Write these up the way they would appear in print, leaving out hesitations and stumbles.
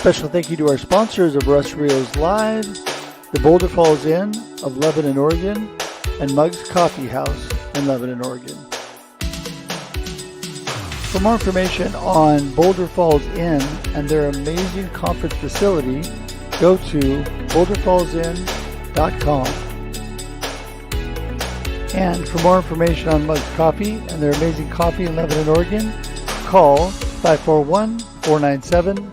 Special thank you to our sponsors of Russ Rios Live, the Boulder Falls Inn of Lebanon, Oregon, and Mugs Coffee House in Lebanon, Oregon. For more information on Boulder Falls Inn and their amazing conference facility, go to boulderfallsinn.com. And for more information on Mugs Coffee and their amazing coffee in Lebanon, Oregon, call 541-497-7245.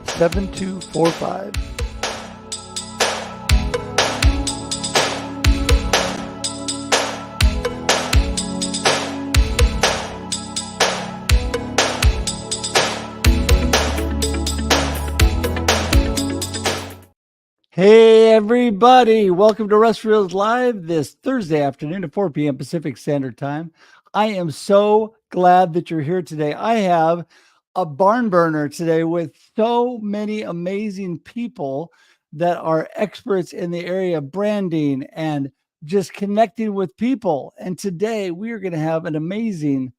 Hey everybody, welcome to Russ Rios Live this Thursday afternoon at 4 p.m. Pacific Standard Time. I am so glad that you're here today. I have a barn burner today with so many amazing people that are experts in the area of branding and just connecting with people. And today we are going to have an amazing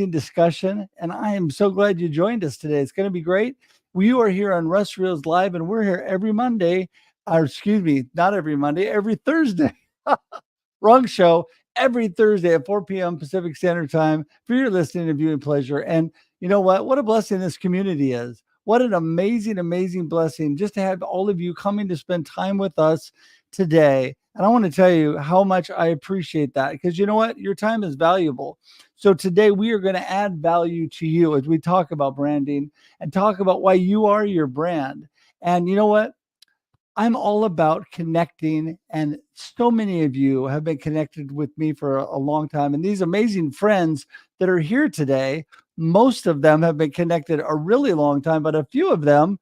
discussion. And I am so glad you joined us today. It's going to be great. You are here on Russ Rios Live, and we're here every Monday, or excuse me, not every Monday, every Thursday. Wrong show. Every Thursday at 4 p.m. Pacific Standard Time for your listening and viewing pleasure. And you know what? What a blessing this community is. What an amazing blessing just to have all of you coming to spend time with us today. And I want to tell you how much I appreciate that, because you know what? Your time is valuable. So today we are going to add value to you as we talk about branding and talk about why you are your brand. And you know what? I'm all about connecting, and so many of you have been connected with me for a long time. And these amazing friends that are here today, most of them have been connected a really long time, but a few of them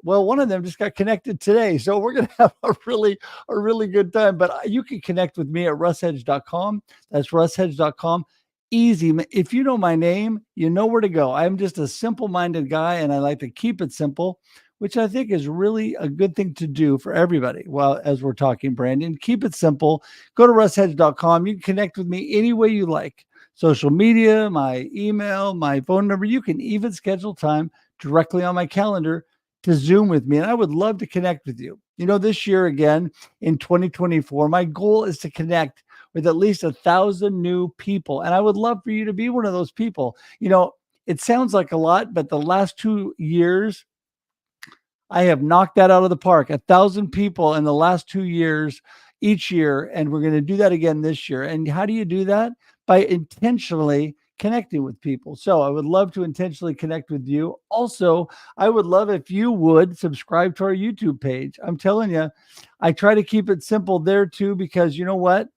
one of them just got connected today. So we're going to have a really good time. But you can connect with me at russhedge.com. That's russhedge.com. Easy. If you know my name, you know where to go. I'm just a simple-minded guy, and I like to keep it simple, which I think is really a good thing to do for everybody. Well, as we're talking branding, keep it simple. Go to russhedge.com. You can connect with me any way you like. Social media, my email, my phone number. You can even schedule time directly on my calendar to Zoom with me. And I would love to connect with you. You know, this year again, in 2024, my goal is to connect with at least 1,000 new people. And I would love for you to be one of those people. You know, it sounds like a lot, but the last 2 years, I have knocked that out of the park. 1,000 people in the last 2 years, each year. And we're going to do that again this year. And how do you do that? By intentionally connecting with people. So I would love to intentionally connect with you. Also, I would love if you would subscribe to our YouTube page. I'm telling you, I try to keep it simple there too, because you know what?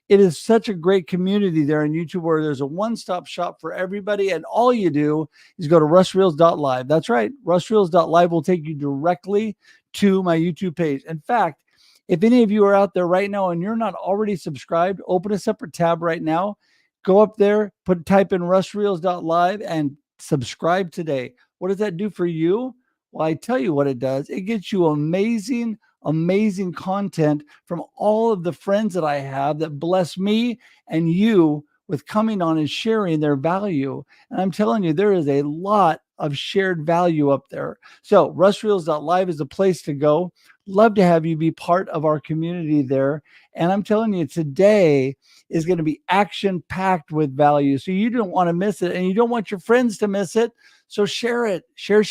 It is such a great community there on YouTube where there's a one-stop shop for everybody. And all you do is go to russreels.live. That's right. russreels.live will take you directly to my YouTube page. In fact, if any of you are out there right now and you're not already subscribed, open a separate tab right now. Go up there, type in russreels.live and subscribe today. What does that do for you? Well, I tell you what it does. It gets you amazing content from all of the friends that I have that bless me and you with coming on and sharing their value. And I'm telling you, there is a lot of shared value up there. So russreels.live is a place to go. Love to have you be part of our community there. And I'm telling you, today is going to be action-packed with value. So you don't want to miss it, and you don't want your friends to miss it. So share it. Share.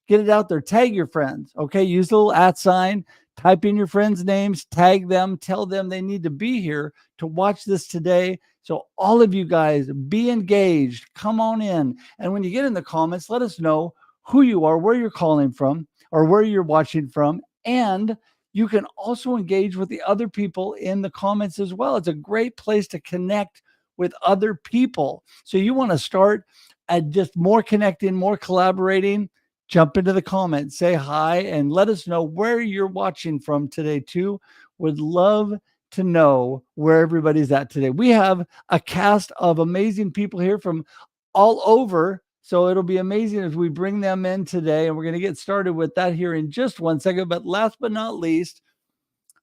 Get it out there. Tag your friends. Okay. Use the little @ sign. Type in your friends' names. Tag them. Tell them they need to be here to watch this today. So all of you guys, be engaged. Come on in. And when you get in the comments, let us know who you are, where you're calling from, or where you're watching from. And you can also engage with the other people in the comments as well. It's a great place to connect with other people. So you want to start at just more connecting, more collaborating. Jump into the comments, say hi, and let us know where you're watching from today too. Would love to know where everybody's at today. We have a cast of amazing people here from all over. So it'll be amazing as we bring them in today. And we're going to get started with that here in just 1 second. But last but not least,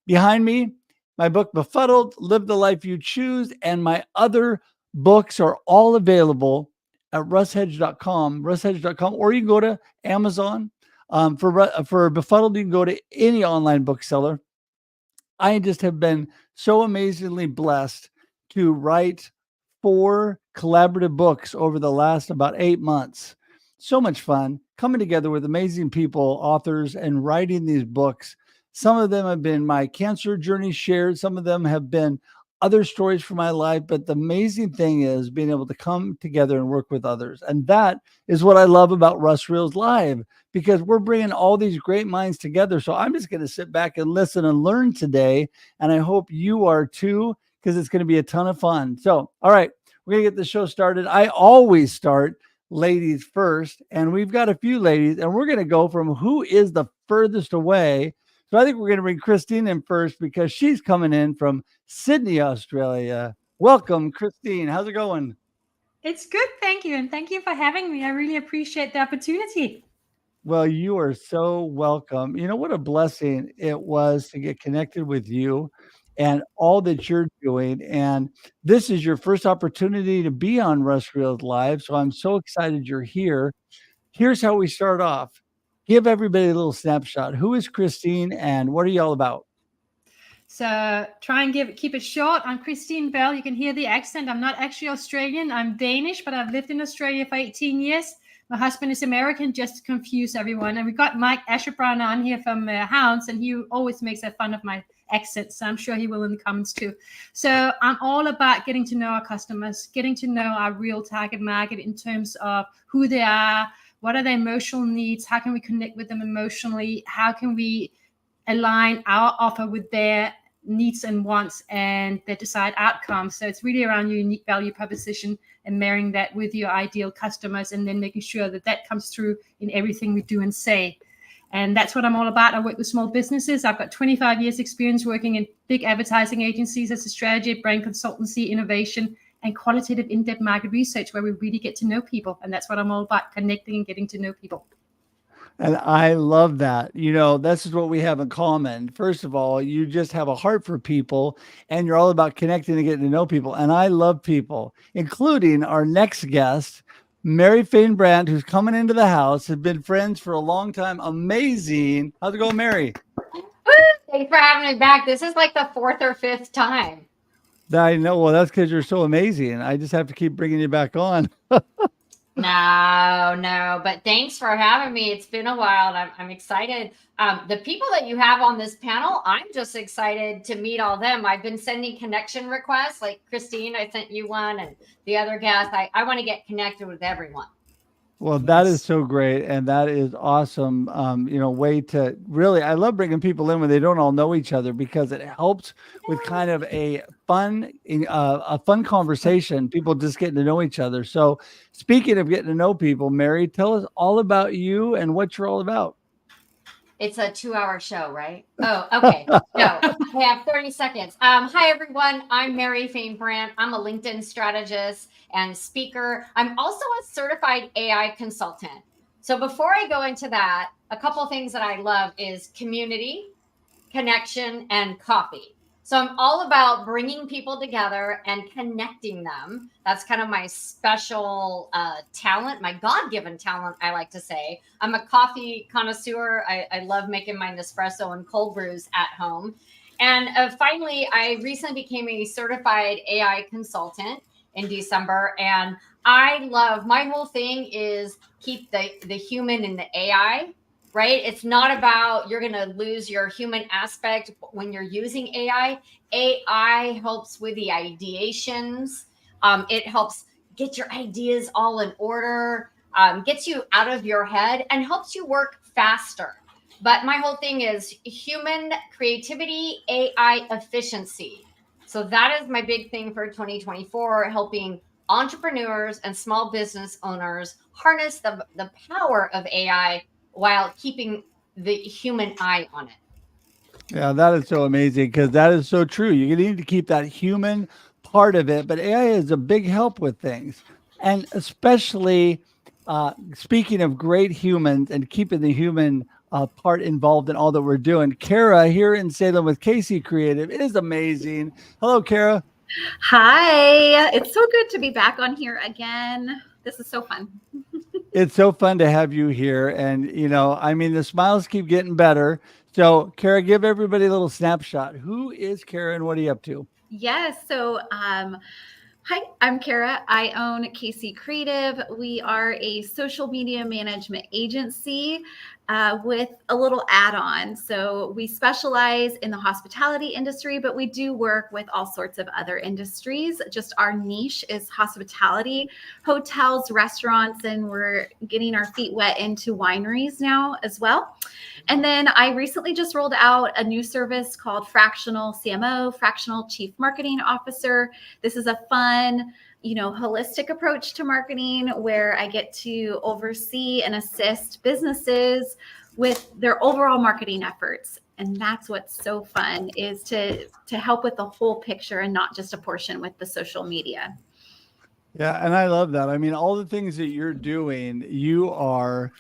behind me, my book, Befuddled, Live the Life You Choose, and my other books are all available at russhedge.com, or you can go to Amazon. For Befuddled, you can go to any online bookseller. I just have been so amazingly blessed to write 4 collaborative books over the last about 8 months. So much fun coming together with amazing people, authors, and writing these books. Some of them have been my cancer journey shared, some of them have been other stories from my life. But the amazing thing is being able to come together and work with others. And that is what I love about Russ Reels Live, because we're bringing all these great minds together. So I'm just going to sit back and listen and learn today. And I hope you are too, because it's going to be a ton of fun. So, all right, we're going to get the show started. I always start ladies first, and we've got a few ladies, and we're going to go from who is the furthest away. So I think we're going to bring Christine in first because she's coming in from Sydney, Australia. Welcome, Christine. How's it going? It's good, thank you. And thank you for having me. I really appreciate the opportunity. Well, you are so welcome. You know what a blessing it was to get connected with you and all that you're doing. And this is your first opportunity to be on Russ Reels Live. So I'm so excited you're here. Here's how we start off. Give everybody a little snapshot. Who is Christine and what are you all about? So try and keep it short. I'm Christine Bell. You can hear the accent. I'm not actually Australian. I'm Danish, but I've lived in Australia for 18 years. My husband is American, just to confuse everyone. And we got Mike Asherbran on here from Hounds, and he always makes fun of my accent. So I'm sure he will in the comments too. So I'm all about getting to know our customers, getting to know our real target market in terms of who they are, what are their emotional needs, how can we connect with them emotionally, how can we align our offer with their needs and wants and their desired outcomes. So it's really around your unique value proposition and marrying that with your ideal customers, and then making sure that that comes through in everything we do and say. And that's what I'm all about. I work with small businesses. I've got 25 years experience working in big advertising agencies as a strategy, brand consultancy, innovation, and qualitative in-depth market research, where we really get to know people. And that's what I'm all about, connecting and getting to know people. And I love that. You know, this is what we have in common. First of all, you just have a heart for people and you're all about connecting and getting to know people. And I love people, including our next guest, Mary Fane Brandt, who's coming into the house, has been friends for a long time. Amazing. How's it going, Mary? Thanks for having me back. This is like the 4th or 5th time. I know. Well, that's because you're so amazing. I just have to keep bringing you back on. No, but thanks for having me. It's been a while. And I'm excited. The people that you have on this panel, I'm just excited to meet all them. I've been sending connection requests, like Christine, I sent you one, and the other guests. I want to get connected with everyone. Well, that is so great, and that is awesome. Way to really, I love bringing people in when they don't all know each other because it helps with kind of a fun conversation. People just getting to know each other. So, speaking of getting to know people, Mary, tell us all about you and what you're all about. It's a 2-hour show, right? Oh, okay. No, I have 30 seconds. Hi, everyone. I'm Mary Fane Brandt. I'm a LinkedIn strategist and speaker. I'm also a certified AI consultant. So before I go into that, a couple of things that I love is community, connection, and coffee. So I'm all about bringing people together and connecting them. That's kind of my special talent, my God-given talent, I like to say. I'm a coffee connoisseur. I love making my Nespresso and cold brews at home. And finally, I recently became a certified AI consultant in December. And I love, my whole thing is keep the human in the AI. Right? It's not about you're going to lose your human aspect when you're using AI. AI helps with the ideations. It helps get your ideas all in order, gets you out of your head, and helps you work faster. But my whole thing is human creativity, AI efficiency. So that is my big thing for 2024, helping entrepreneurs and small business owners harness the power of AI while keeping the human eye on it. Yeah, that is so amazing because that is so true. You need to keep that human part of it, but AI is a big help with things. And especially speaking of great humans and keeping the human part involved in all that we're doing. Kara here in Salem with Casey Creative is amazing. Hello, Kara. Hi, it's so good to be back on here again. This is so fun. It's so fun to have you here. And, I mean, the smiles keep getting better. So, Kara, give everybody a little snapshot. Who is Kara and what are you up to? Yes. So, hi, I'm Kara. I own KC Creative. We are a social media management agency with a little add-on. So we specialize in the hospitality industry, but we do work with all sorts of other industries. Just our niche is hospitality, hotels, restaurants, and we're getting our feet wet into wineries now as well. And then I recently just rolled out a new service called Fractional CMO, Fractional Chief Marketing Officer. This is a fun, holistic approach to marketing where I get to oversee and assist businesses with their overall marketing efforts. And that's what's so fun, is to help with the whole picture and not just a portion with the social media. Yeah, and I love that. I mean, all the things that you're doing, you are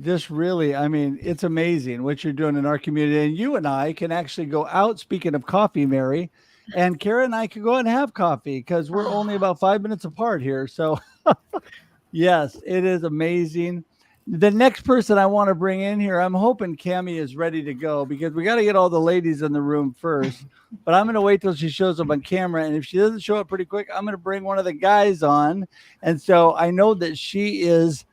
just really, I mean, it's amazing what you're doing in our community. And you and I can actually go out, speaking of coffee, Mary, and Kara and I could go out and have coffee because we're only about 5 minutes apart here. So, yes, it is amazing. The next person I want to bring in here, I'm hoping Cammie is ready to go because we got to get all the ladies in the room first. But I'm going to wait till she shows up on camera. And if she doesn't show up pretty quick, I'm going to bring one of the guys on. And so I know that she is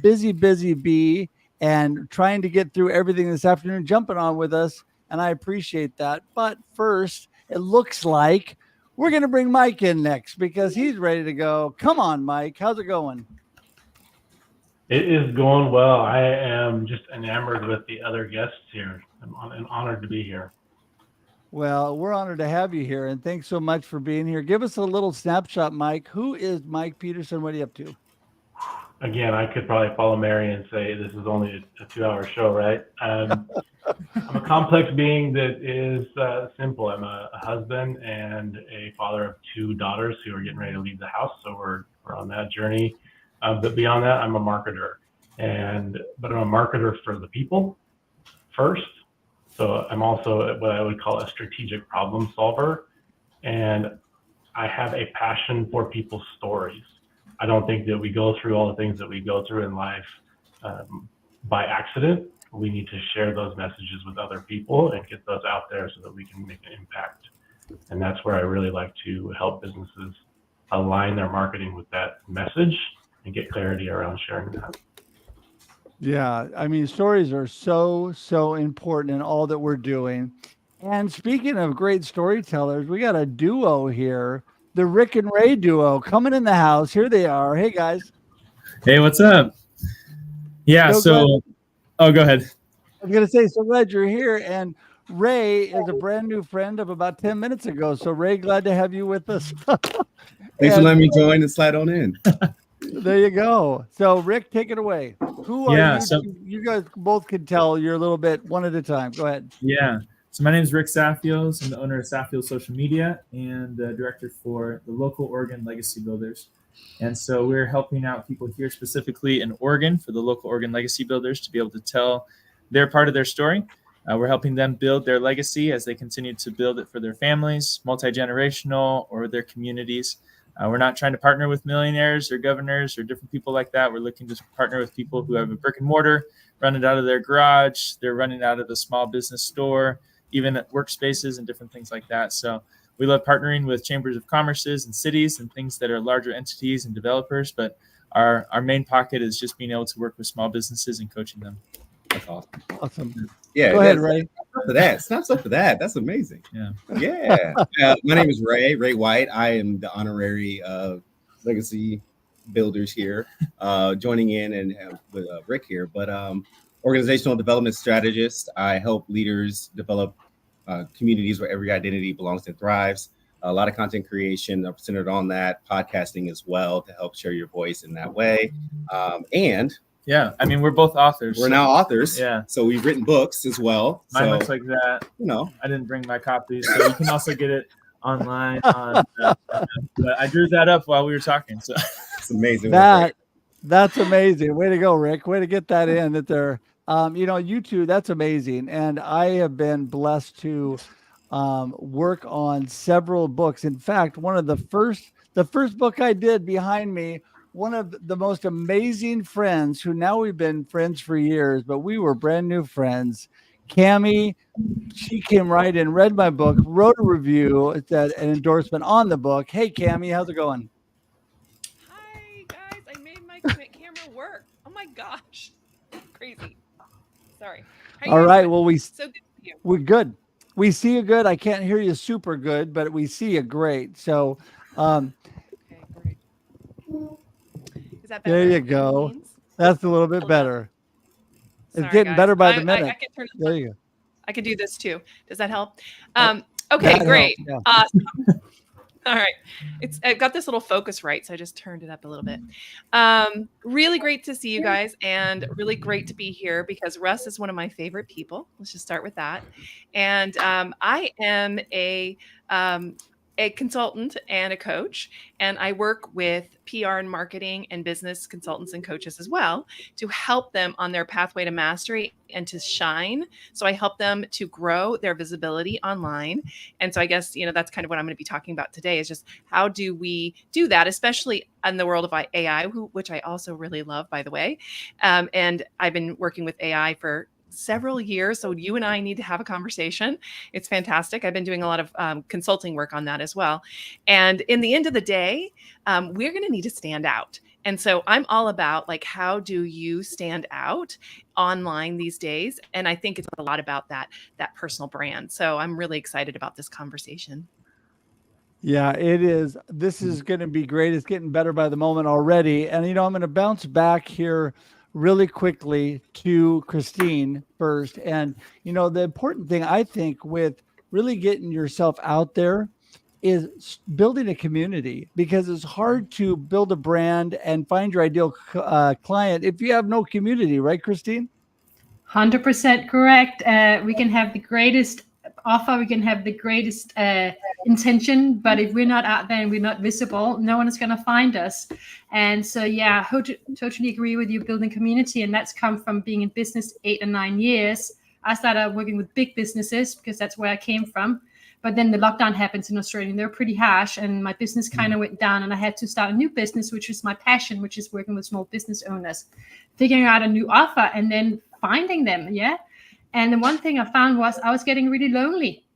busy bee and trying to get through everything this afternoon, jumping on with us. And I appreciate that. But first, it looks like we're going to bring Mike in next because he's ready to go. Come on, Mike. How's it going? It is going well. I am just enamored with the other guests here. I'm honored to be here. Well, we're honored to have you here, and thanks so much for being here. Give us a little snapshot, Mike. Who is Mike Peterson? What are you up to? Again, I could probably follow Mary and say this is only a 2-hour show, right? I'm a complex being that is simple. I'm a husband and a father of 2 daughters who are getting ready to leave the house, so we're on that journey. But beyond that, I'm a marketer, but I'm a marketer for the people first. So I'm also what I would call a strategic problem solver, and I have a passion for people's stories. I don't think that we go through all the things that we go through in life by accident. We need to share those messages with other people and get those out there so that we can make an impact. And that's where I really like to help businesses align their marketing with that message and get clarity around sharing that. Yeah, I mean, stories are so important in all that we're doing. And speaking of great storytellers, we got a duo here, the Rick and Ray duo coming in the house. Here they are. Hey, guys. Hey, what's up? Yeah, so oh, go ahead. I was going to say, so glad you're here. And Ray is a brand new friend of about 10 minutes ago. So, Ray, glad to have you with us. Thanks for letting me join and slide on in. There you go. So, Rick, take it away. Who are you? So, you guys both can tell you're a little bit one at a time. Go ahead. Yeah. So my name is Rick Safios. I'm the owner of Safios Social Media and the director for the local Oregon Legacy Builders. And so we're helping out people here specifically in Oregon for the local Oregon Legacy Builders to be able to tell their part of their story. We're helping them build their legacy as they continue to build it for their families, multi-generational, or their communities. We're not trying to partner with millionaires or governors or different people like that. We're looking to partner with people who have a brick and mortar, run it out of their garage. They're running out of a small business store, even at workspaces and different things like that. So we love partnering with chambers of commerces and cities and things that are larger entities and developers. But our main pocket is just being able to work with small businesses and coaching them. That's Awesome. Yeah. Go ahead, Ray. Snaps up for that. That's amazing. Yeah. My name is Ray White. I am the honorary legacy builders here, joining in and with Rick here. But organizational development strategist. I help leaders develop communities where every identity belongs and thrives. A lot of content creation centered on that, podcasting as well to help share your voice in that way. And yeah, I mean, we're both authors. We're now authors. Yeah. So we've written books as well. Mine looks like that. I didn't bring my copies, so you can also get it online. But I drew that up while we were talking. So it's amazing. That's amazing. Way to go, Rick. Way to get that in that they're, you two, that's amazing. And I have been blessed to work on several books. In fact, one of the first book I did behind me one of the most amazing friends who now we've been friends for years, but we were brand new friends. Cammie, she came right in, read my book, wrote a review, an endorsement on the book. Hey, Cammie, how's it going? Hi guys, I made my camera work. Oh my gosh, crazy. Sorry. How you All guys right. doing? Well, So good to see you. we're good. We see you good. I can't hear you super good, but we see you great. So, Okay, great. Is that better? there you by any go. means? That's a little bit Hold on. better. It's Sorry, getting guys. better by the I minute. can turn. There you go. I can do this too. Does that help? Okay, That great. helps, yeah. Awesome. All right. I got this little focus right, so I just turned it up a little bit. Really great to see you guys, and really great to be here because Russ is one of my favorite people. Let's just start with that. And I am a consultant and a coach, and I work with PR and marketing and business consultants and coaches as well to help them on their pathway to mastery and to shine. So I help them to grow their visibility online. And so I guess, that's kind of what I'm going to be talking about today is just how do we do that, especially in the world of AI, which I also really love, by the way. And I've been working with AI for several years. So you and I need to have a conversation. It's fantastic. I've been doing a lot of consulting work on that as well. And in the end of the day, we're going to need to stand out. And so I'm all about how do you stand out online these days? And I think it's a lot about that personal brand. So I'm really excited about this conversation. Yeah, it is. This is going to be great. It's getting better by the moment already. And, I'm going to bounce back here really quickly to Christine first. And, the important thing I think with really getting yourself out there is building a community, because it's hard to build a brand and find your ideal client if you have no community, right, Christine? 100% correct. We can have the greatest offer, we can have the greatest intention, but if we're not out there and we're not visible, no one is going to find us. And so, yeah, totally agree with you, building community. And that's come from being in business 8 or 9 years. I started working with big businesses because that's where I came from. But then the lockdown happens in Australia and they're pretty harsh, and my business kind of went down, and I had to start a new business, which is my passion, which is working with small business owners, figuring out a new offer and then finding them. Yeah. And the one thing I found was I was getting really lonely.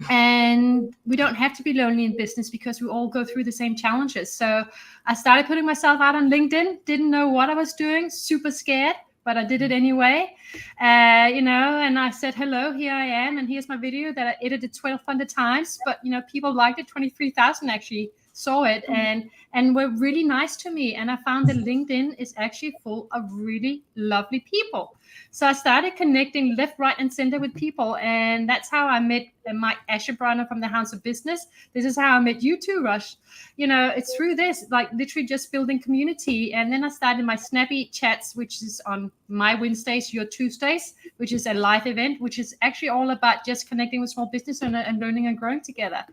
And we don't have to be lonely in business because we all go through the same challenges. So I started putting myself out on LinkedIn, didn't know what I was doing, super scared, but I did it anyway. And I said, hello, here I am. And here's my video that I edited 1,200 times. But, people liked it. 23,000 actually saw it and were really nice to me. And I found that LinkedIn is actually full of really lovely people. So I started connecting left, right, and center with people. And that's how I met Mike Ashebrunner from the House of Business. This is how I met you too, Rush. It's through this, literally just building community. And then I started my Snappy Chats, which is on my Wednesdays, your Tuesdays, which is a live event, which is actually all about just connecting with small business owners and learning and growing together.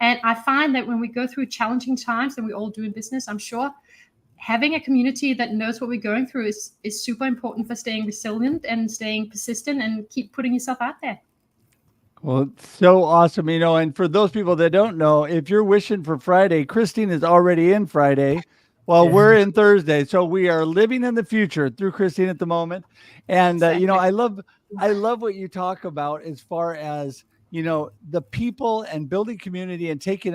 And I find that when we go through challenging times, and we all do in business, I'm sure, having a community that knows what we're going through is super important for staying resilient and staying persistent and keep putting yourself out there. Well, it's so awesome. And for those people that don't know, if you're wishing for Friday, Christine is already in Friday while we're in Thursday. So we are living in the future through Christine at the moment. And, I love what you talk about as far as, the people and building community and taking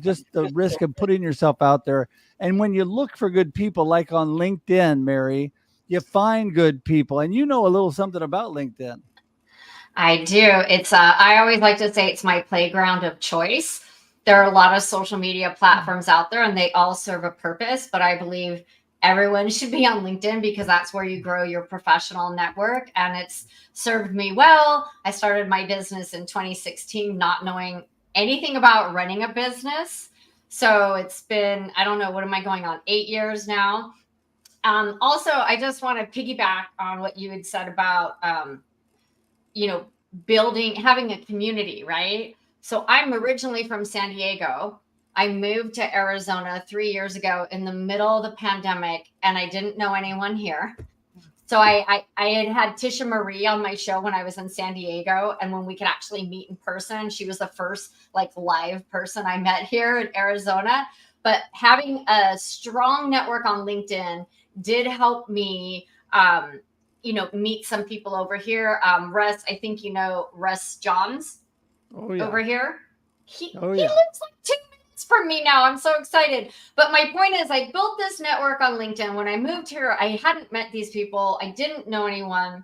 just the risk of putting yourself out there. And when you look for good people, like on LinkedIn, Mary, you find good people. And a little something about LinkedIn. I do. It's I always like to say it's my playground of choice. There are a lot of social media platforms out there and they all serve a purpose, but I believe everyone should be on LinkedIn because that's where you grow your professional network, and it's served me well. I started my business in 2016 not knowing anything about running a business. So it's been, I don't know, what am I going on, 8 years now? Also, I just want to piggyback on what you had said about, having a community, right? So I'm originally from San Diego. I moved to Arizona 3 years ago in the middle of the pandemic, and I didn't know anyone here. So I had Tisha Marie on my show when I was in San Diego, and when we could actually meet in person, she was the first live person I met here in Arizona. but having a strong network on LinkedIn did help me, meet some people over here. Russ, I think you know Russ Johns over here. He lives like 2 minutes from me now. I'm so excited. But my point is, I built this network on LinkedIn. When I moved here, I hadn't met these people. I didn't know anyone.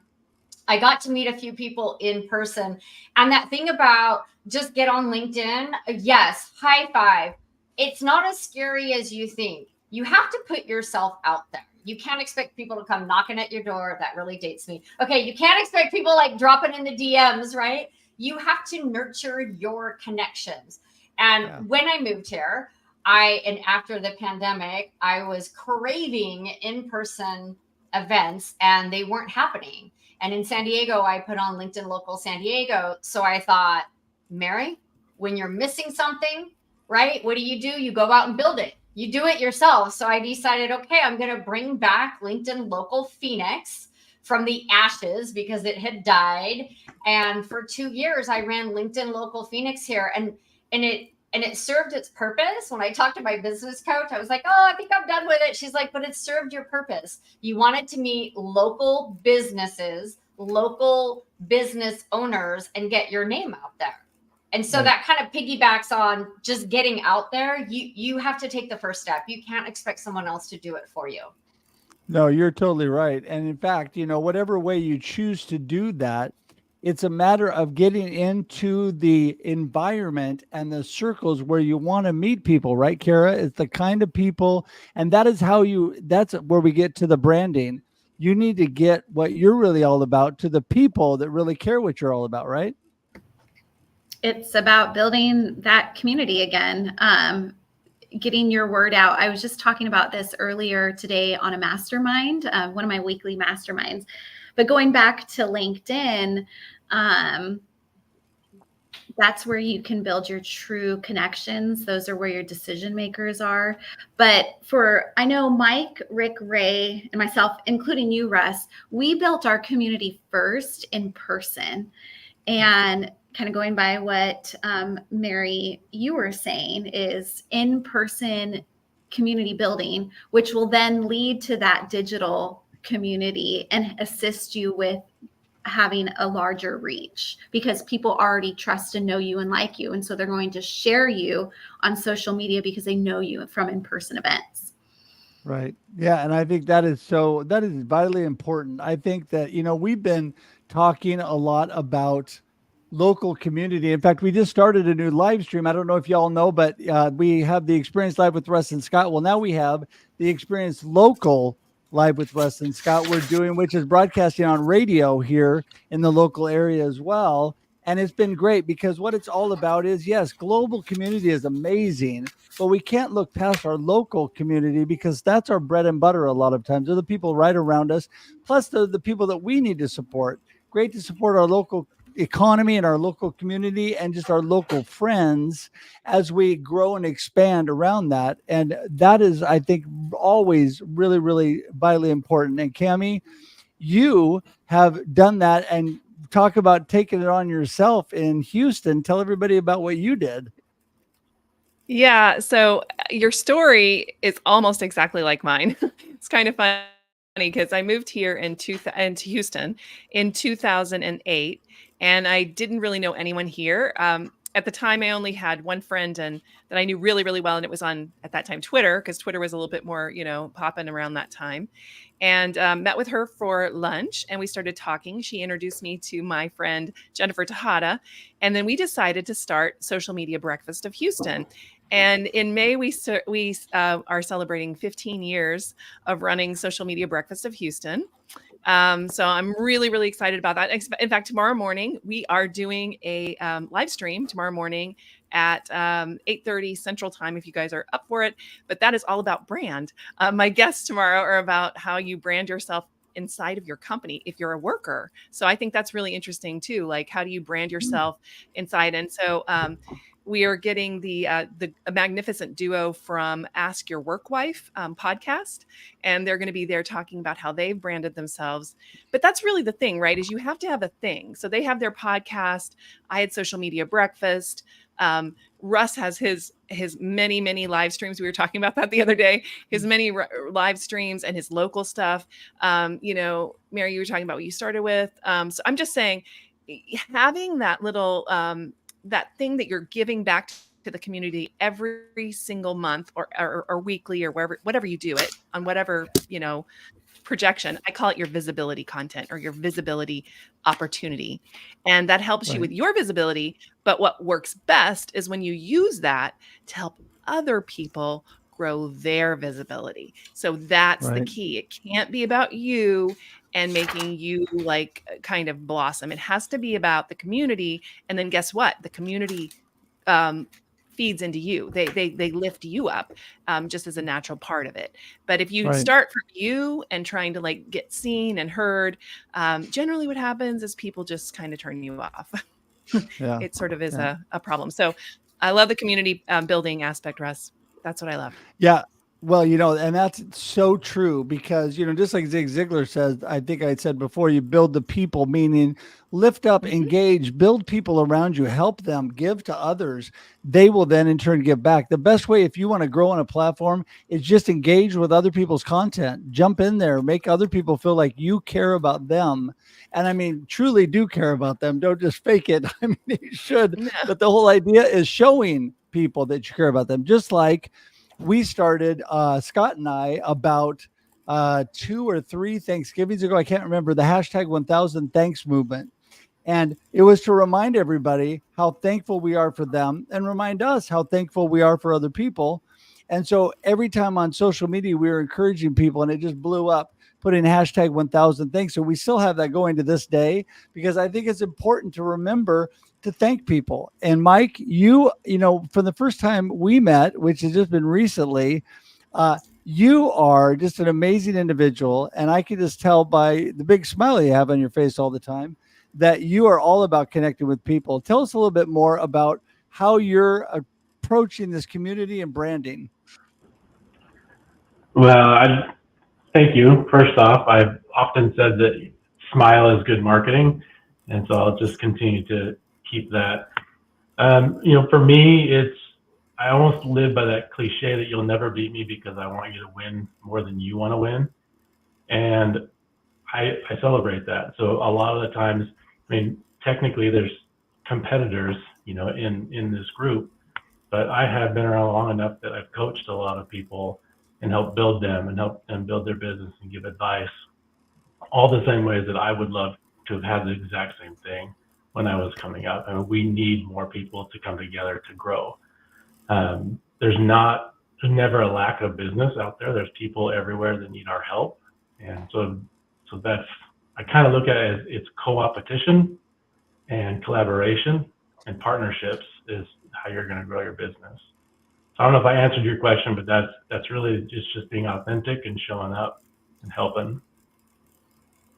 I got to meet a few people in person. And that thing about just get on LinkedIn, yes, high five. It's not as scary as you think. You have to put yourself out there. You can't expect people to come knocking at your door. That really dates me. Okay, you can't expect people like dropping in the DMs, right? You have to nurture your connections. And when I moved here, and after the pandemic, I was craving in-person events and they weren't happening. And in San Diego, I put on LinkedIn Local San Diego. So I thought, Mary, when you're missing something, right? What do? You go out and build it. You do it yourself. So I decided, okay, I'm going to bring back LinkedIn Local Phoenix from the ashes because it had died. And for 2 years, I ran LinkedIn Local Phoenix here. And it served its purpose. When I talked to my business coach, I was like, oh, I think I'm done with it. She's like, but it served your purpose. You wanted to meet local businesses, local business owners, and get your name out there. And so that kind of piggybacks on just getting out there. You have to take the first step. You can't expect someone else to do it for you. No, you're totally right. And in fact, whatever way you choose to do that, it's a matter of getting into the environment and the circles where you want to meet people, right, Kara? It's the kind of people, and that's where we get to the branding. You need to get what you're really all about to the people that really care what you're all about, right? It's about building that community again, getting your word out. I was just talking about this earlier today on a mastermind, one of my weekly masterminds. But going back to LinkedIn, that's where you can build your true connections. Those are where your decision makers are. But I know Mike, Rick, Ray, and myself, including you, Russ, we built our community first in person. And kind of going by what Mary, you were saying, is in-person community building, which will then lead to that digital community and assist you with having a larger reach, because people already trust and know you and like you. And so they're going to share you on social media because they know you from in-person events. Right. Yeah. And I think that is vitally important. I think that, we've been talking a lot about local community. In fact, we just started a new live stream. I don't know if y'all know, but we have the Experience Live with Russ and Scott. Well, now we have the Experience Local Live with Russ and Scott which is broadcasting on radio here in the local area as well. And it's been great because what it's all about is, yes, global community is amazing, but we can't look past our local community because that's our bread and butter a lot of times. They're the people right around us, plus the people that we need to support. Great to support our local economy and our local community and just our local friends as we grow and expand around that. And that is, I think, always really, really vitally important. And Cami, you have done that, and talk about taking it on yourself in Houston. Tell everybody about what you did. Yeah. So your story is almost exactly like mine. It's kind of funny because I moved here into Houston in 2008. And I didn't really know anyone here. At the time, I only had one friend that I knew really, really well. And it was on, at that time, Twitter, because Twitter was a little bit more, popping around that time. And met with her for lunch. And we started talking. She introduced me to my friend, Jennifer Tejada. And then we decided to start Social Media Breakfast of Houston. And in May, we are celebrating 15 years of running Social Media Breakfast of Houston. So I'm really, really excited about that. In fact, tomorrow morning, we are doing a live stream tomorrow morning at 8:30 Central Time, if you guys are up for it. But that is all about brand. My guests tomorrow are about how you brand yourself inside of your company if you're a worker. So I think that's really interesting too. Like, how do you brand yourself inside? And so we are getting a magnificent duo from Ask Your Work Wife podcast, and they're going to be there talking about how they've branded themselves. But that's really the thing, right? Is you have to have a thing. So they have their podcast. I had Social Media Breakfast. Russ has his many live streams. We were talking about that the other day. His many live streams and his local stuff. Mary, you were talking about what you started with. So I'm just saying, having that little that thing that you're giving back to the community every single month or weekly or whatever you do it on whatever projection. I call it your visibility content or your visibility opportunity. And that helps you with your visibility. But what works best is when you use that to help other people grow their visibility. So that's the key. It can't be about you and making you like kind of blossom. It has to be about the community. And then guess what? The community feeds into you. They lift you up just as a natural part of it. But if you start from you and trying to like get seen and heard, generally what happens is people just kind of turn you off. It sort of is a problem. So I love the community building aspect, Russ. That's what I love. Yeah. Well, and that's so true because, just like Zig Ziglar says, I think I said before, you build the people, meaning lift up, engage, build people around you, help them, give to others. They will then in turn give back. The best way, if you want to grow on a platform, is just engage with other people's content, jump in there, make other people feel like you care about them. And I mean, truly do care about them. Don't just fake it. I mean, you should, but the whole idea is showing people that you care about them. Just like we started, Scott and I, about 2 or 3 Thanksgivings ago. I can't remember, the hashtag 1000 thanks movement. And it was to remind everybody how thankful we are for them and remind us how thankful we are for other people. And so every time on social media, we were encouraging people, and it just blew up, putting hashtag 1000 thanks. So we still have that going to this day, because I think it's important to remember to thank people. And Mike, you for the first time we met, which has just been recently, you are just an amazing individual. And I can just tell by the big smile you have on your face all the time that you are all about connecting with people. Tell us a little bit more about how you're approaching this community and branding. Well, thank you. First off, I've often said that smile is good marketing. And so I'll just continue to keep that. For me, I almost live by that cliche that you'll never beat me because I want you to win more than you want to win. And I celebrate that. So a lot of the times, technically there's competitors, in this group, but I have been around long enough that I've coached a lot of people and helped build them and help them build their business and give advice, all the same ways that I would love to have had the exact same thing when I was coming up. We need more people to come together to grow. There's never a lack of business out there. There's people everywhere that need our help. And so that's, I kind of look at it as it's co-opetition and collaboration and partnerships is how you're going to grow your business. So I don't know if I answered your question, but that's really just being authentic and showing up and helping.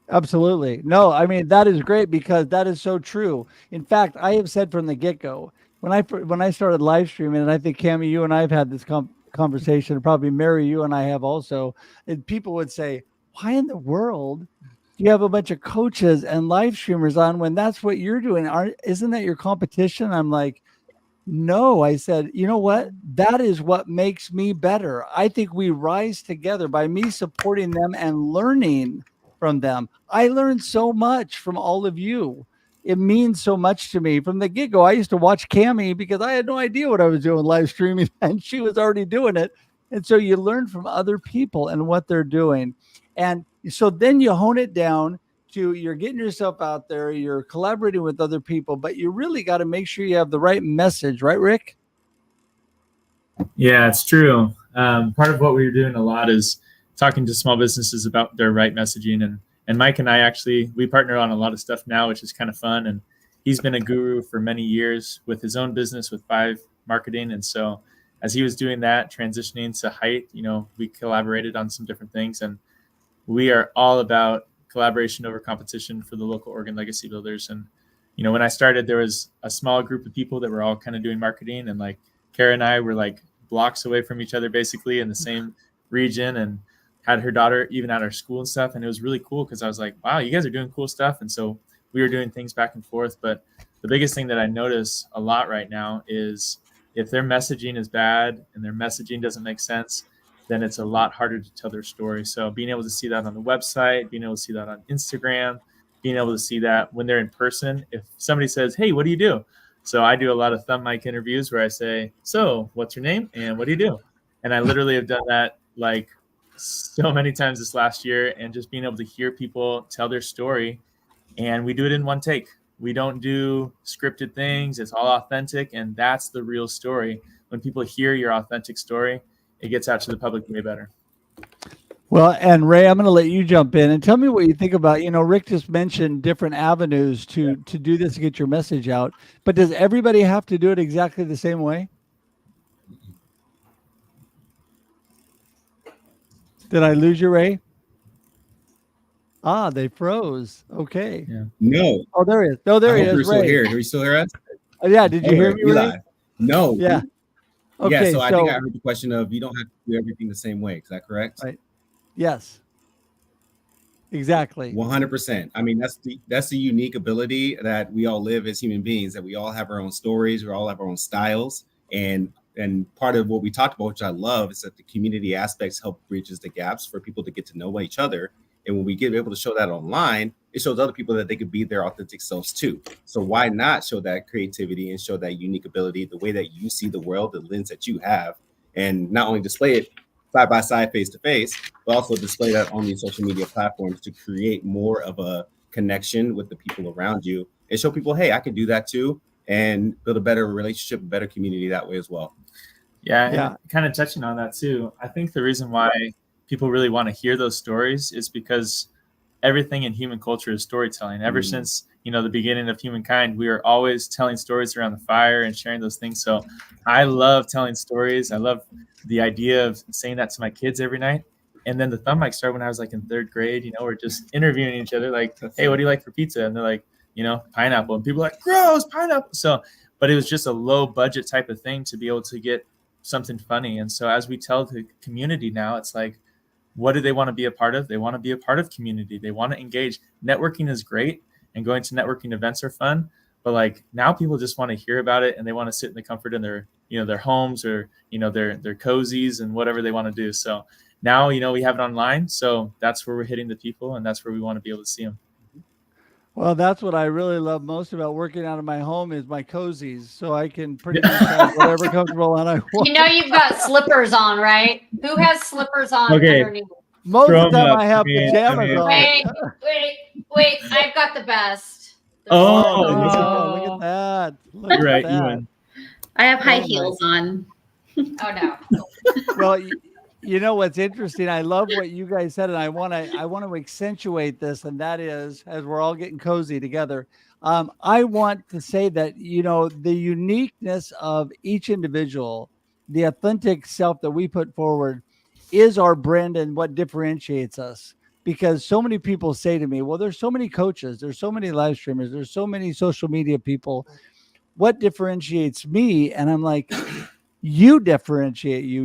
Absolutely. No, that is great because that is so true. In fact, I have said from the get-go, when I started live streaming, and I think Cammie, you and I have had this conversation, and probably Mary, you and I have also, and people would say, why in the world do you have a bunch of coaches and live streamers on when that's what you're doing? Isn't that your competition? I'm like, no. I said, you know what? That is what makes me better. I think we rise together by me supporting them and learning from them. I learned so much from all of you. It means so much to me. From the get-go, I used to watch Cammie because I had no idea what I was doing live streaming, and she was already doing it. And so you learn from other people and what they're doing. And so then you hone it down to you're getting yourself out there, you're collaborating with other people, but you really got to make sure you have the right message, right, Rick? Yeah, it's true. Part of what we're doing a lot is talking to small businesses about their right messaging. And Mike and I we partner on a lot of stuff now, which is kind of fun. And he's been a guru for many years with his own business with Five Marketing. And so as he was doing that, transitioning to Height, we collaborated on some different things. And we are all about collaboration over competition for the local Oregon legacy builders. And, when I started, there was a small group of people that were all kind of doing marketing. And like Kara and I were like blocks away from each other, basically in the same region, and had her daughter even at our school and stuff. And it was really cool because I was like, wow, you guys are doing cool stuff. And so we were doing things back and forth. But the biggest thing that I notice a lot right now is if their messaging is bad and their messaging doesn't make sense, then it's a lot harder to tell their story. So being able to see that on the website, being able to see that on Instagram, being able to see that when they're in person, if somebody says, hey, what do you do? So I do a lot of thumb mic interviews where I say, so what's your name and what do you do? And I literally have done that like so many times this last year, and just being able to hear people tell their story. And we do it in one take. We don't do scripted things. It's all authentic. And that's the real story. When people hear your authentic story, it gets out to the public way better. Well, and Ray, I'm going to let you jump in and tell me what you think about, Rick just mentioned different avenues to do this to get your message out, but does everybody have to do it exactly the same way? Did I lose you, Ray? Ah, they froze. Okay. Yeah. No. Oh, there he is. No, there I he hope is. you're still Ray. here. Do you still hear us? Oh, yeah. Did you hear me, Ray? Eli? No. Yeah. Okay. Yeah. So I think I heard the question of you don't have to do everything the same way. Is that correct? Right. Yes. Exactly. 100%. I mean, that's the unique ability that we all live as human beings, that we all have our own stories, we all have our own styles. And part of what we talked about, which I love, is that the community aspects help bridges the gaps for people to get to know each other. And when we get able to show that online, it shows other people that they could be their authentic selves too. So why not show that creativity and show that unique ability, the way that you see the world, the lens that you have, and not only display it side by side, face to face, but also display that on these social media platforms to create more of a connection with the people around you and show people, hey, I can do that too, and build a better relationship, a better community that way as well. Yeah. And kind of touching on that too, I think the reason why people really want to hear those stories is because everything in human culture is storytelling. Ever since, the beginning of humankind, we are always telling stories around the fire and sharing those things. So I love telling stories. I love the idea of saying that to my kids every night. And then the thumb mic started when I was like in third grade, we're just interviewing each other like, hey, what do you like for pizza? And they're like, pineapple. And people are like, gross, pineapple. So, but it was just a low budget type of thing to be able to get something funny. And so as we tell the community now, it's like, what do they want to be a part of? They want to be a part of community. They want to engage. Networking is great, and going to networking events are fun. But like now people just want to hear about it, and they want to sit in the comfort in their, their homes or, their cozies and whatever they want to do. So now, we have it online. So that's where we're hitting the people, and that's where we want to be able to see them. Well, that's what I really love most about working out of my home is my cozies. So I can pretty much have whatever comfortable on I want. You've got slippers on, right? Who has slippers on underneath? Most of the time I have pajamas on. Wait, I've got the best. Look at that. Look at Right, that. I have high heels on. Oh no. Well, what's interesting, I love what you guys said, and I want to accentuate this, and that is, as we're all getting cozy together, I want to say that the uniqueness of each individual, the authentic self that we put forward, is our brand and what differentiates us. Because so many people say to me, well, there's so many coaches, there's so many live streamers, there's so many social media people, what differentiates me? And I'm like, you differentiate you.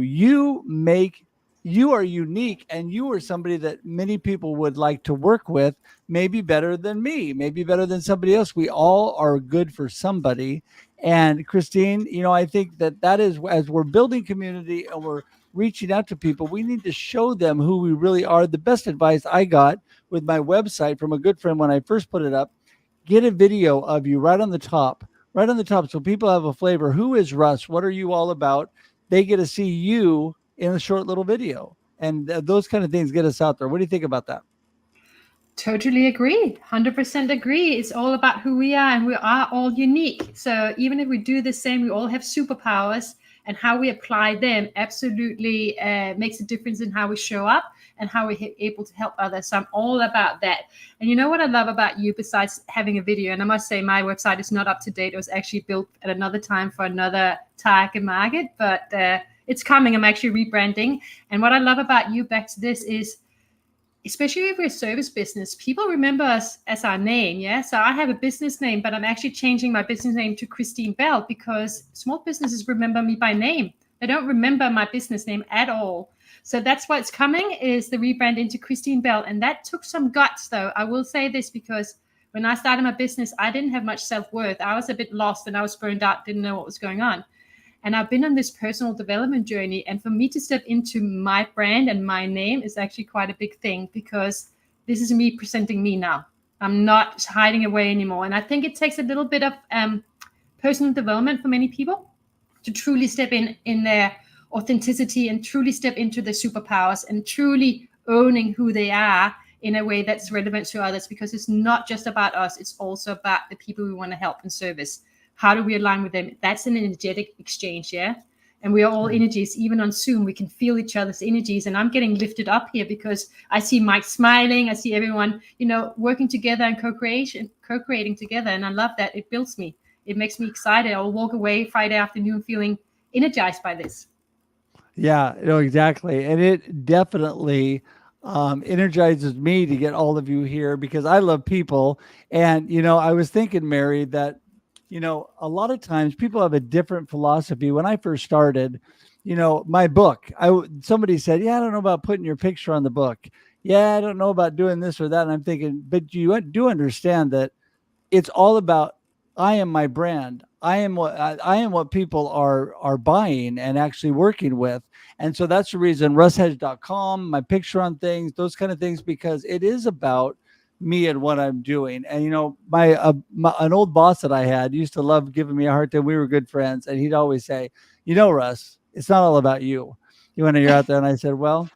You are unique, and you are somebody that many people would like to work with, maybe better than me, maybe better than somebody else. We all are good for somebody. And Christine, I think that is, as we're building community and we're reaching out to people, we need to show them who we really are. The best advice I got with my website from a good friend when I first put it up, get a video of you right on the top, so people have a flavor. Who is Russ? What are you all about? They get to see you in a short little video, and those kind of things get us out there. What do you think about that? Totally agree. 100% agree. It's all about who we are, and we are all unique. So even if we do the same, we all have superpowers, and how we apply them absolutely makes a difference in how we show up and how we're able to help others. So I'm all about that. And you know what I love about you, besides having a video, and I must say my website is not up to date. It was actually built at another time for another target market, but it's coming. I'm actually rebranding. And what I love about you, back to this, is especially if we're a service business, people remember us as our name. Yeah. So I have a business name, but I'm actually changing my business name to Christine Bell, because small businesses remember me by name. They don't remember my business name at all. So that's what's coming, is the rebrand into Christine Bell. And that took some guts, though. I will say this, because When I started my business, I didn't have much self-worth. I was a bit lost and I was burned out, didn't know what was going on. And I've been on this personal development journey. And for me to step into my brand and my name is actually quite a big thing, because this is me presenting me now. I'm not hiding away anymore. And I think it takes a little bit of personal development for many people to truly step in their authenticity and truly step into their superpowers and truly owning who they are in a way that's relevant to others, because it's not just about us. It's also about the people we want to help and service. How do we align with them? That's an energetic exchange, yeah? And we are all energies. Even on Zoom, we can feel each other's energies. And I'm getting lifted up here because I see Mike smiling. I see everyone, working together and co-creating together. And I love that. It builds me. It makes me excited. I'll walk away Friday afternoon feeling energized by this. Yeah, exactly. And it definitely energizes me to get all of you here, because I love people. And, I was thinking, Mary, that, a lot of times people have a different philosophy. When I first started, my book, somebody said, yeah, I don't know about putting your picture on the book. Yeah, I don't know about doing this or that. And I'm thinking, but you do understand that it's all about, I am my brand. I am what people are buying and actually working with. And so that's the reason RussHedge.com, my picture on things, those kind of things, because it is about me and what I'm doing. And, an old boss that I had used to love giving me a hard time. We were good friends. And he'd always say, Russ, it's not all about you. When you're out there. And I said, well,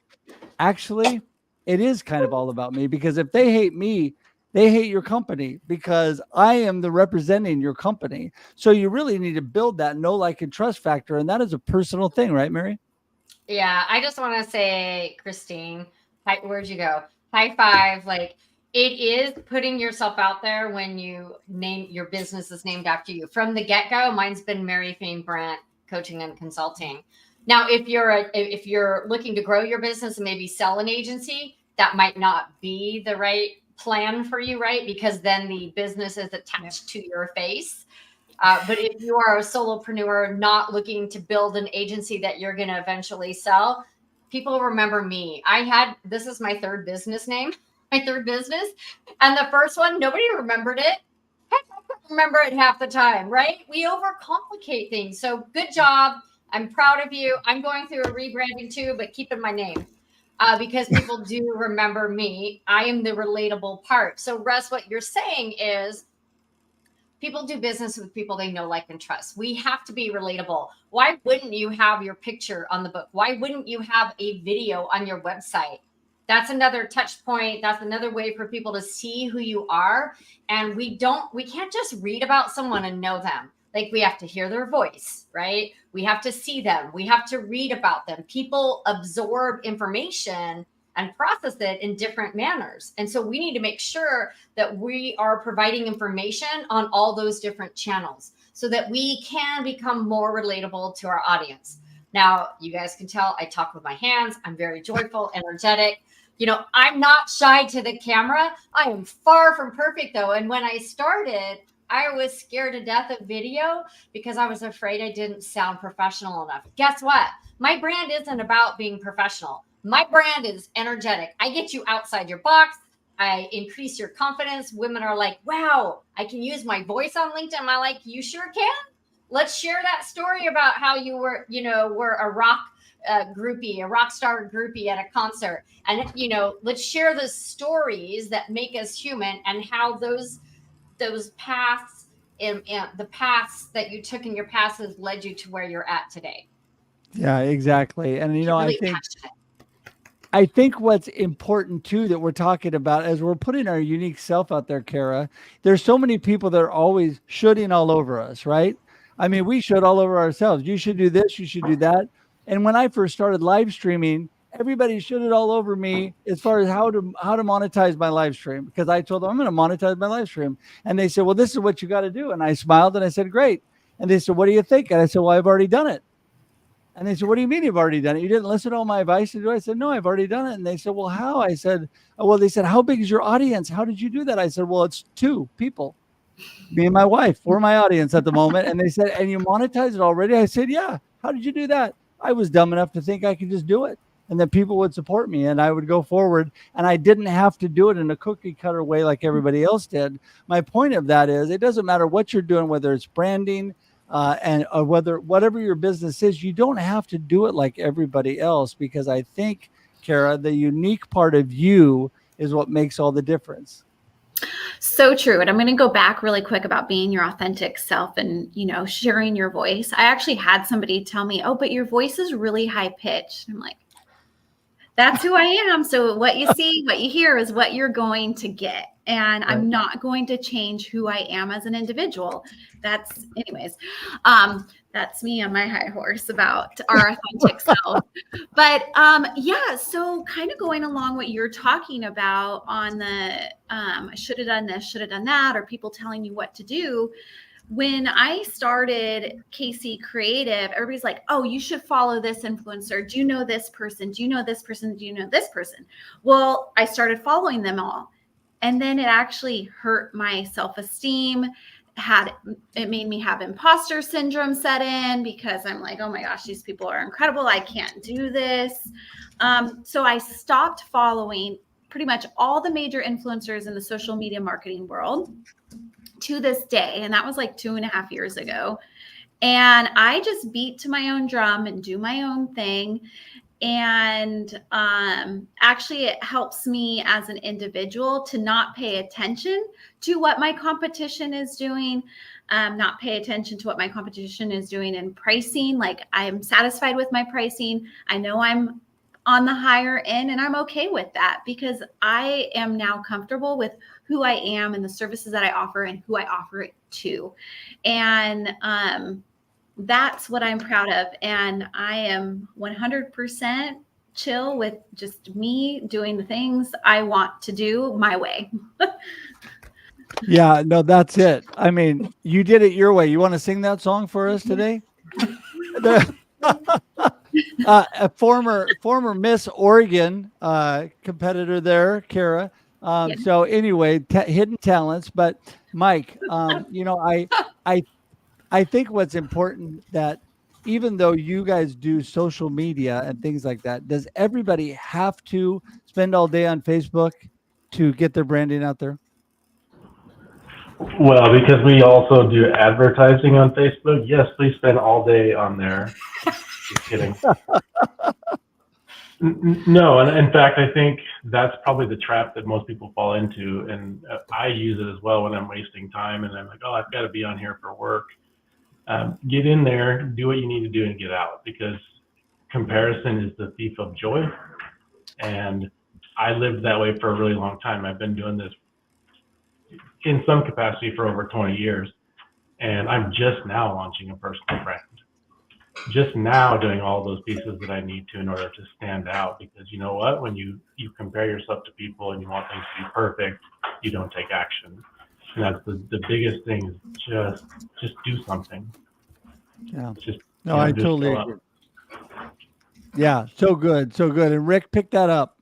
actually, it is kind of all about me, because if they hate me, they hate your company, because I am the representing your company. So you really need to build that know, like, and trust factor. And that is a personal thing, right, Mary? Yeah, I just want to say, Christine, where'd you go? High five. Like, it is putting yourself out there when you name your business is named after you. From the get-go, mine's been Mary Fain Brandt Coaching and Consulting. Now, if you're looking to grow your business and maybe sell an agency, that might not be the right plan for you, right? Because then the business is attached to your face. But if you are a solopreneur not looking to build an agency that you're going to eventually sell, people remember me. This is my third business name, my third business. And the first one, nobody remembered it. Heck, I couldn't remember it half the time, right? We overcomplicate things. So good job. I'm proud of you. I'm going through a rebranding too, but keeping my name. Because people do remember me. I am the relatable part. So Russ, what you're saying is people do business with people they know, like, and trust. We have to be relatable. Why wouldn't you have your picture on the book? Why wouldn't you have a video on your website? That's another touch point. That's another way for people to see who you are. And we can't just read about someone and know them. Like, we have to hear their voice, right? We have to see them. We have to read about them. People absorb information and process it in different manners. And so we need to make sure that we are providing information on all those different channels so that we can become more relatable to our audience. Now, you guys can tell I talk with my hands. I'm very joyful, energetic. I'm not shy to the camera. I am far from perfect, though. And when I started, I was scared to death of video because I was afraid I didn't sound professional enough. Guess what? My brand isn't about being professional. My brand is energetic. I get you outside your box. I increase your confidence. Women are like, wow, I can use my voice on LinkedIn. I'm like, you sure can? Let's share that story about how you were a rock groupie, a rock star groupie at a concert. And, let's share the stories that make us human and how those paths and the paths that you took in your past has led you to where you're at today. Yeah, exactly. And, Really I think what's important too, that we're talking about as we're putting our unique self out there, Kara, there's so many people that are always shooting all over us, right? I mean, we should all over ourselves. You should do this, you should do that. And when I first started live streaming, everybody shooted all over me as far as how to monetize my live stream, because I told them I'm going to monetize my live stream. And they said, well, this is what you got to do. And I smiled and I said, great. And they said, what do you think? And I said, well, I've already done it. And they said, what do you mean you've already done it? You didn't listen to all my advice? I said, no, I've already done it. And they said, well, how? I said, well, they said, how big is your audience? How did you do that? I said, well, it's 2 people, me and my wife. We're my audience at the moment. And they said, and you monetize it already? I said, yeah. How did you do that? I was dumb enough to think I could just do it. and then people would support me and I would go forward, and I didn't have to do it in a cookie cutter way like everybody else did. My point of that is it doesn't matter what you're doing, whether it's branding and whatever your business is, you don't have to do it like everybody else, because I think, Kara, the unique part of you is what makes all the difference. So true. And I'm going to go back really quick about being your authentic self and, sharing your voice. I actually had somebody tell me, oh, but your voice is really high pitched. I'm like, that's who I am. So what you see, what you hear is what you're going to get. And I'm not going to change who I am as an individual. That's me on my high horse about our authentic self. But so kind of going along what you're talking about on the I should have done this, should have done that, or people telling you what to do. When I started KC Creative, everybody's like, oh, you should follow this influencer. Do you know this person? Do you know this person? Do you know this person? Well, I started following them all. And then it actually hurt my self-esteem. It made me have imposter syndrome set in, because I'm like, oh my gosh, these people are incredible. I can't do this. So I stopped following pretty much all the major influencers in the social media marketing world to this day. And that was like 2.5 years ago. And I just beat to my own drum and do my own thing. And actually it helps me as an individual to not pay attention to what my competition is doing, not pay attention to what my competition is doing in pricing. Like, I'm satisfied with my pricing. I know I'm on the higher end, and I'm okay with that, because I am now comfortable with who I am and the services that I offer and who I offer it to. And that's what I'm proud of. And I am 100% chill with just me doing the things I want to do my way. Yeah, no, that's it. I mean, you did it your way. You want to sing that song for us today? A former Miss Oregon competitor there, Kara. Yes. So anyway, hidden talents. But Mike, I think what's important, that even though you guys do social media and things like that, does everybody have to spend all day on Facebook to get their branding out there? Well, because we also do advertising on Facebook, yes, please spend all day on there. Just kidding. No, and in fact, I think that's probably the trap that most people fall into, and I use it as well when I'm wasting time and I'm like, oh, I've got to be on here for work. Get in there, do what you need to do, and get out, because comparison is the thief of joy. And I lived that way for a really long time. I've been doing this in some capacity for over 20 years, and I'm just now launching a personal brand. Just now doing all those pieces that I need to in order to stand out, because you know what? When you compare yourself to people and you want things to be perfect, you don't take action. And that's the biggest thing, is just do something. Yeah. Just, No, I totally agree. Yeah, so good, so good. And Rick, pick that up.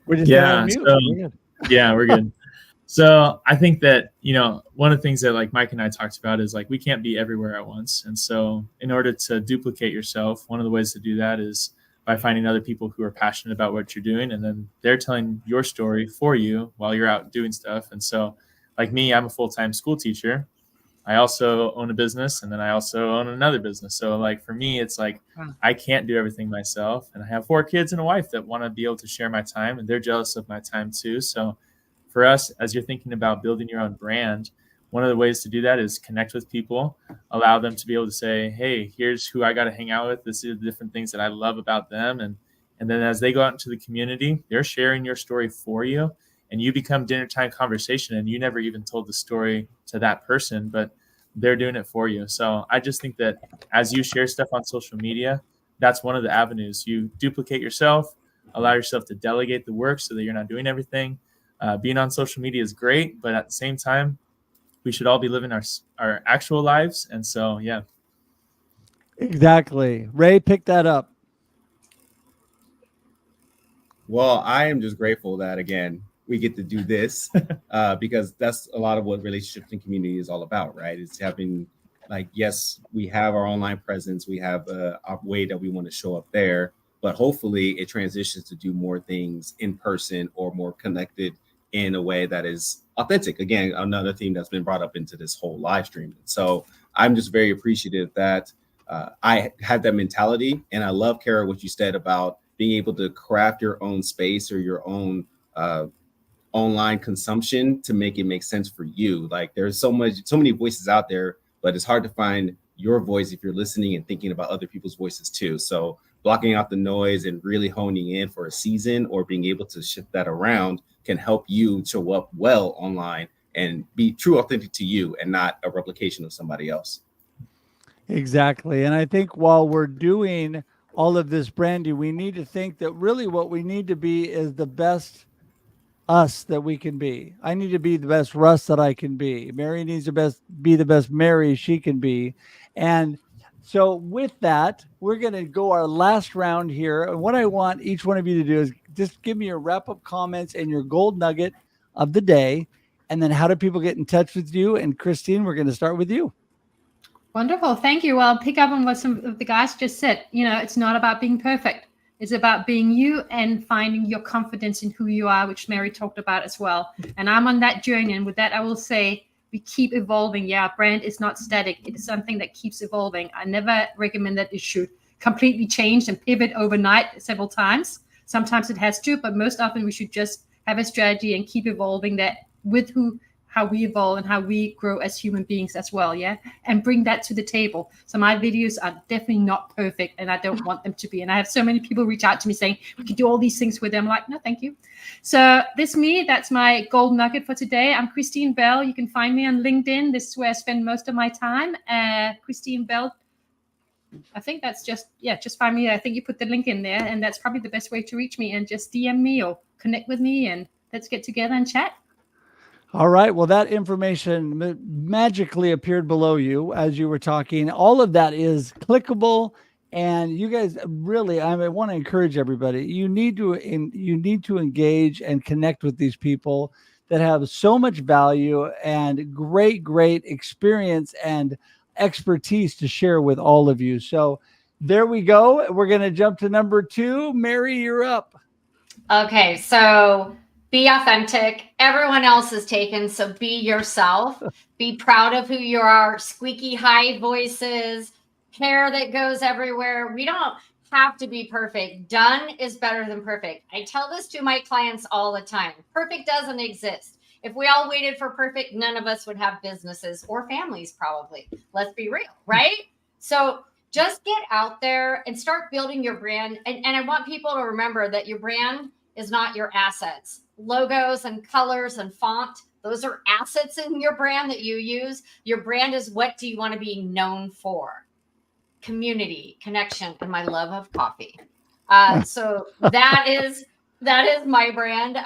We're just on mute. We're good. Yeah, we're good. So I think that, one of the things that like Mike and I talked about is like, we can't be everywhere at once. And so in order to duplicate yourself, one of the ways to do that is by finding other people who are passionate about what you're doing, and then they're telling your story for you while you're out doing stuff. And so like me, I'm a full-time school teacher. I also own a business, and then I also own another business. So like for me, it's like, I can't do everything myself. And I have 4 kids and a wife that want to be able to share my time, and they're jealous of my time too. So for us, as you're thinking about building your own brand, one of the ways to do that is connect with people, allow them to be able to say, hey, here's who I got to hang out with. This is the different things that I love about them. And then as they go out into the community, they're sharing your story for you, and you become dinner time conversation, and you never even told the story to that person, but they're doing it for you. So I just think that as you share stuff on social media, that's one of the avenues. You duplicate yourself, allow yourself to delegate the work so that you're not doing everything. Being on social media is great, but at the same time, we should all be living our actual lives. And so, yeah. Exactly. Ray, pick that up. Well, I am just grateful that, again, we get to do this because that's a lot of what relationships and community is all about, right? It's having like, yes, we have our online presence, we have a way that we want to show up there, but hopefully it transitions to do more things in person or more connected in a way that is authentic. Again, another theme that's been brought up into this whole live stream. So I'm just very appreciative that I had that mentality. And I love, Kara, what you said about being able to craft your own space or your own online consumption to make it make sense for you. Like, there's so many voices out there, but it's hard to find your voice if you're listening and thinking about other people's voices too. So blocking out the noise and really honing in for a season or being able to shift that around can help you show up well online and be true, authentic to you and not a replication of somebody else. Exactly. And I think while we're doing all of this branding, we need to think that really what we need to be is the best us that we can be. I need to be the best Russ that I can be. Mary needs to be the best Mary she can be. And so with that, we're going to go our last round here. And what I want each one of you to do is just give me your wrap-up comments and your gold nugget of the day. And then how do people get in touch with you? And Christine, we're going to start with you. Wonderful. Thank you. Well, I'll pick up on what some of the guys just said. You know, it's not about being perfect. It's about being you and finding your confidence in who you are, which Mary talked about as well. And I'm on that journey. And with that, I will say we keep evolving. Yeah, brand is not static. It is something that keeps evolving. I never recommend that it should completely change and pivot overnight several times. Sometimes it has to, but most often we should just have a strategy and keep evolving that with how we evolve and how we grow as human beings as well, yeah? And bring that to the table. So my videos are definitely not perfect and I don't want them to be. And I have so many people reach out to me saying, we can do all these things with them. I'm like, no, thank you. So that's my gold nugget for today. I'm Christine Bell. You can find me on LinkedIn. This is where I spend most of my time. Christine Bell. I think that's just find me. I think you put the link in there and that's probably the best way to reach me, and just DM me or connect with me and let's get together and chat. All right. Well, that information magically appeared below you as you were talking. All of that is clickable, and you guys really, I want to encourage everybody. You need to engage and connect with these people that have so much value and great experience and expertise to share with all of you. So there we go. We're going to jump to number 2. Mary, you're up. Okay, so be authentic. Everyone else is taken, so be yourself. Be proud of who you are. Squeaky high voices, hair that goes everywhere. We don't have to be perfect. Done is better than perfect. I tell this to my clients all the time. Perfect doesn't exist. If we all waited for perfect, none of us would have businesses or families, probably. Let's be real, right? So just get out there and start building your brand. And I want people to remember that your brand is not your assets. Logos and colors and font, those are assets in your brand that you use. Your brand is what do you want to be known for? Community, connection, and my love of coffee. So that is my brand.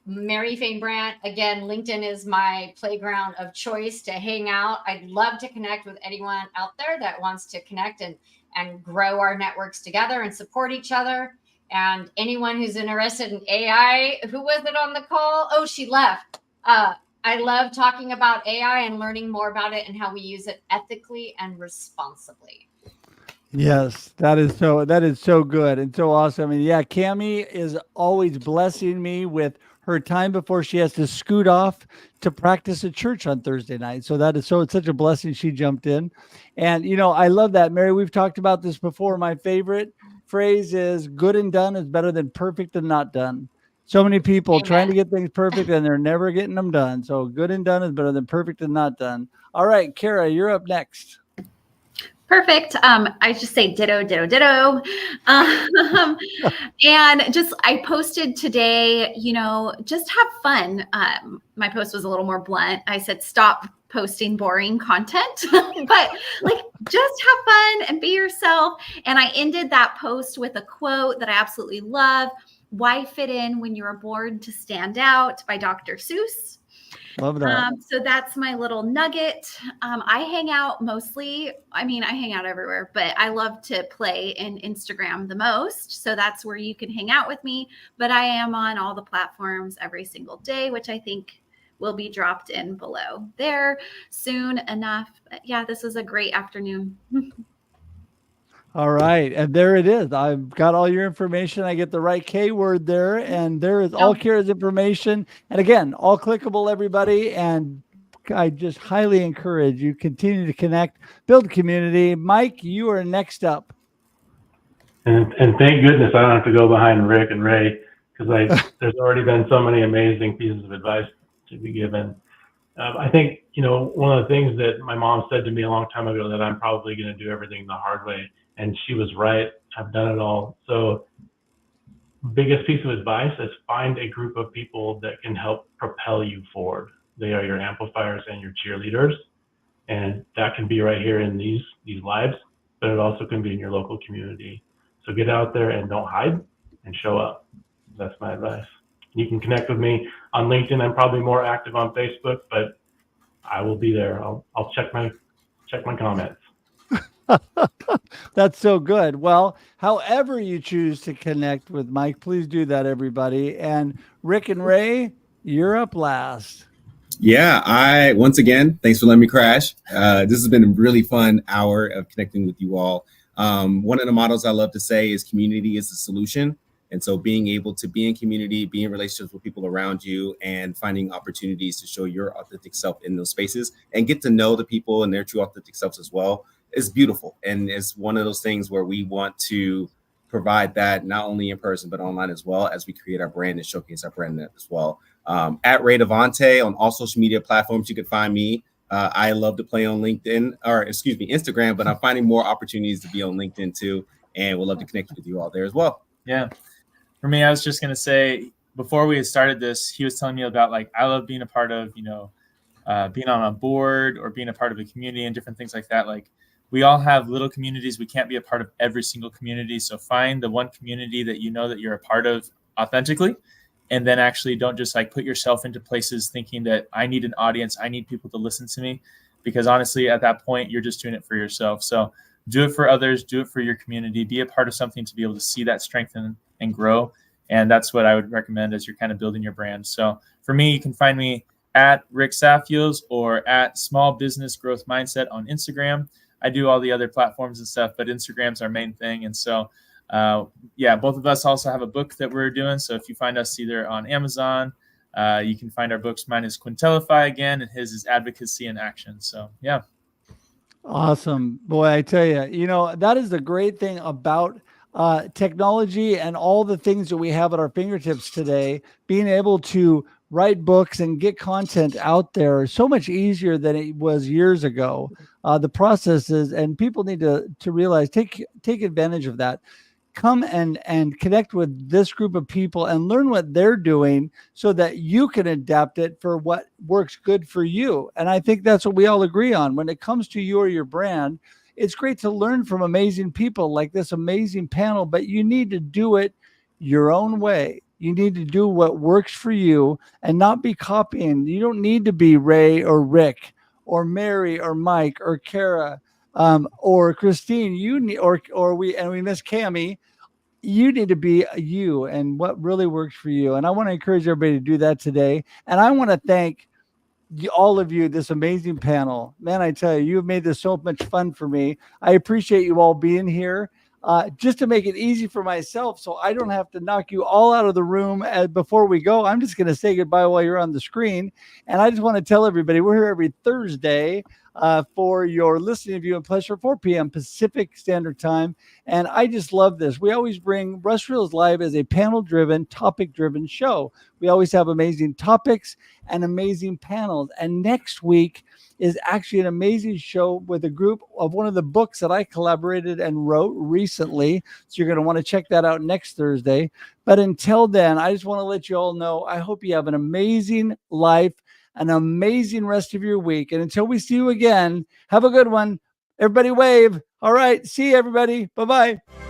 Mary Fain Brandt. Again, LinkedIn is my playground of choice to hang out. I'd love to connect with anyone out there that wants to connect and grow our networks together and support each other. And anyone who's interested in AI, who was it on the call? Oh, she left. I love talking about AI and learning more about it and how we use it ethically and responsibly. Yes, that is so good and so awesome. And yeah, Cami is always blessing me with her time before she has to scoot off to practice at church on Thursday night. So it's such a blessing she jumped in. And, I love that, Mary. We've talked about this before. My favorite phrase is good and done is better than perfect and not done. So many people trying to get things perfect and they're never getting them done. So good and done is better than perfect and not done. All right, Kara, you're up next. Perfect. I just say ditto. And I posted today, just have fun. My post was a little more blunt. I said, stop posting boring content, but just have fun and be yourself. And I ended that post with a quote that I absolutely love. Why fit in when you're bored to stand out, by Dr. Seuss. Love that. So that's my little nugget. I hang out mostly. I hang out everywhere, but I love to play in Instagram the most. So that's where you can hang out with me. But I am on all the platforms every single day, which I think will be dropped in below there soon enough. But yeah, this was a great afternoon. All right. And there it is. I've got all your information. I get the right K word there. And there is all Kara's information. And again, all clickable, everybody. And I just highly encourage you continue to connect, build community. Mike, you are next up. And thank goodness I don't have to go behind Rick and Ray, because there's already been so many amazing pieces of advice to be given. I think, one of the things that my mom said to me a long time ago, that I'm probably going to do everything the hard way. And she was right. I've done it all. So biggest piece of advice is find a group of people that can help propel you forward. They are your amplifiers and your cheerleaders. And that can be right here in these lives, but it also can be in your local community. So get out there and don't hide and show up. That's my advice. You can connect with me on LinkedIn. I'm probably more active on Facebook, but I will be there. I'll check my comments. That's so good. Well, however you choose to connect with Mike, please do that, everybody. And Rick and Ray, you're up last. Yeah, once again, thanks for letting me crash. This has been a really fun hour of connecting with you all. One of the mottos I love to say is community is the solution. And so being able to be in community, be in relationships with people around you, and finding opportunities to show your authentic self in those spaces and get to know the people and their true authentic selves as well is beautiful. And it's one of those things where we want to provide that not only in person, but online as well, as we create our brand and showcase our brand as well. At Ray Devante on all social media platforms, you can find me. I love to play on Instagram, but I'm finding more opportunities to be on LinkedIn too. And we'll love to connect with you all there as well. Yeah. For me, I was just going to say, before we had started this, he was telling me about, I love being a part of, being on a board or being a part of a community and different things like that. We all have little communities. We can't be a part of every single community. So find the one community that that you're a part of authentically. And then actually don't just put yourself into places thinking that I need an audience. I need people to listen to me, because honestly, at that point, you're just doing it for yourself. So do it for others, do it for your community, be a part of something to be able to see that strengthen and grow. And that's what I would recommend as you're kind of building your brand. So for me, you can find me at Rick Safios or at Small Business Growth Mindset on Instagram. I do all the other platforms and stuff, but Instagram's our main thing. And so, both of us also have a book that we're doing. So if you find us either on Amazon, you can find our books. Mine is Quintelify again, and his is Advocacy in Action. So, yeah. Awesome. Boy, I tell you, that is the great thing about technology and all the things that we have at our fingertips today. Being able to write books and get content out there is so much easier than it was years ago. The processes, and people need to realize, take advantage of that. Come and connect with this group of people and learn what they're doing so that you can adapt it for what works good for you. And I think that's what we all agree on. When it comes to you or your brand, it's great to learn from amazing people like this amazing panel, but you need to do it your own way. You need to do what works for you and not be copying. You don't need to be Ray or Rick or Mary or Mike or Kara or Christine. You need, or we miss Cammie. You need to be you and what really works for you. And I want to encourage everybody to do that today. And I want to thank all of you, this amazing panel. Man, I tell you, you've made this so much fun for me. I appreciate you all being here. Just to make it easy for myself so I don't have to knock you all out of the room before we go, I'm just going to say goodbye while you're on the screen. And I just want to tell everybody we're here every Thursday for your listening view and pleasure, 4 p.m. Pacific Standard Time. And I just love this. We always bring Russ Reels Live as a panel-driven, topic-driven show. We always have amazing topics and amazing panels. And next week is actually an amazing show with a group of one of the books that I collaborated and wrote recently. So you're going to want to check that out next Thursday. But until then, I just want to let you all know, I hope you have an amazing life, an amazing rest of your week. And until we see you again, have a good one. Everybody wave. All right. See you, everybody. Bye-bye.